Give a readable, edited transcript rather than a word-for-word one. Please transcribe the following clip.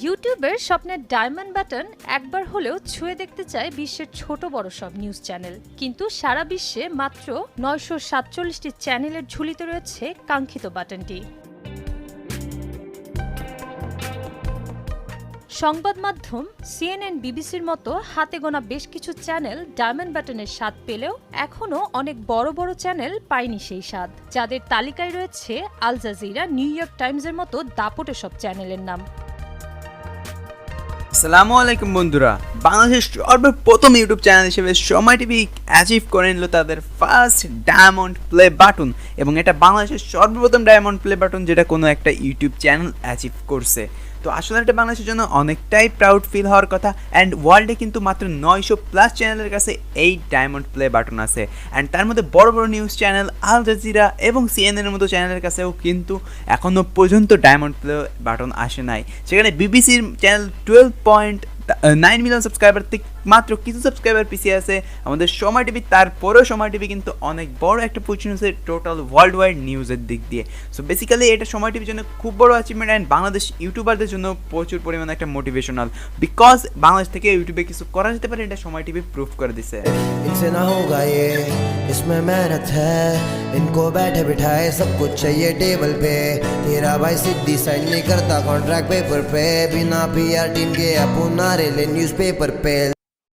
ইউটিউবের স্বপ্নের diamond button একবার হলেও ছুঁয়ে দেখতে চায় বিশ্বের ছোট বড় সব নিউজ চ্যানেল, কিন্তু সারা বিশ্বে মাত্র 947টি চ্যানেলের ঝুলিতে রয়েছে কাঙ্ক্ষিত বাটনটি। সংবাদ মাধ্যম সিএনএন, বিবিসির মতো হাতে গোনা বেশ কিছু চ্যানেল ডায়মন্ড বাটনের স্বাদ পেলেও এখনও অনেক বড় বড় চ্যানেল পায়নি সেই স্বাদ, যাদের তালিকায় রয়েছে আল জাজিরা, নিউ ইয়র্ক টাইমসের মতো দাপটে সব চ্যানেলের নাম। আসসালামু আলাইকুম বন্ধুরা, বাংলাদেশের সর্বপ্রথম ইউটিউব চ্যানেল হিসেবে সময় টিভি অ্যাচিভ করে নিল তাদের ফার্স্ট ডায়মন্ড প্লে বাটন, এবং এটা বাংলাদেশের সর্বপ্রথম ডায়মন্ড প্লে বাটন যেটা কোনো একটা ইউটিউব চ্যানেল অ্যাচিভ করছে। তো আসলে এটা বাংলাদেশের জন্য অনেকটাই প্রাউড ফিল হওয়ার কথা। অ্যান্ড ওয়ার্ল্ডে কিন্তু মাত্র 900+ চ্যানেলের কাছে এই ডায়মন্ড প্লে বাটন আছে। অ্যান্ড তার মধ্যে বড় বড় নিউজ চ্যানেল আল জাজিরা এবং সিএনএনের মতো চ্যানেলের কাছেও কিন্তু এখনও পর্যন্ত ডায়মন্ড প্লে বাটন আসে নাই। সেখানে বিবিসির চ্যানেল 12.9 মিলিয়ন সাবস্ক্রাইবার থেকে মাত্র কিছু সাবস্ক্রাইবার পিছিয়ে আছে আমাদের সময় টিভি। তারপরেও সময় টিভি কিন্তু অনেক বড় একটা পজিশন আছে টোটাল ওয়ার্ল্ড ওয়াইড নিউজের দিক দিয়ে। সো বেসিক্যালি এটা সময় টিভির জন্য খুব বড় অ্যাচিভমেন্ট, অ্যান্ড বাংলাদেশ ইউটিউবারদের জন্য প্রচুর পরিমাণে একটা মোটিভেশনাল, বিকজ বাংলাদেশ থেকে ইউটিউবে কিছু করা যেতে পারে, এটা সময় টিভি প্রুভ করে দিছে। इनसे ना होगा ये, इसमें मेहनत है, इनको बैठे बिठाए सब कुछ चाहिए टेबल पे। तेरा भाई सिद्धि साइन नहीं करता कॉन्ट्रैक्ट पेपर पे, बिना पीआर टीम के अपुन नारे ले न्यूज़पेपर पे।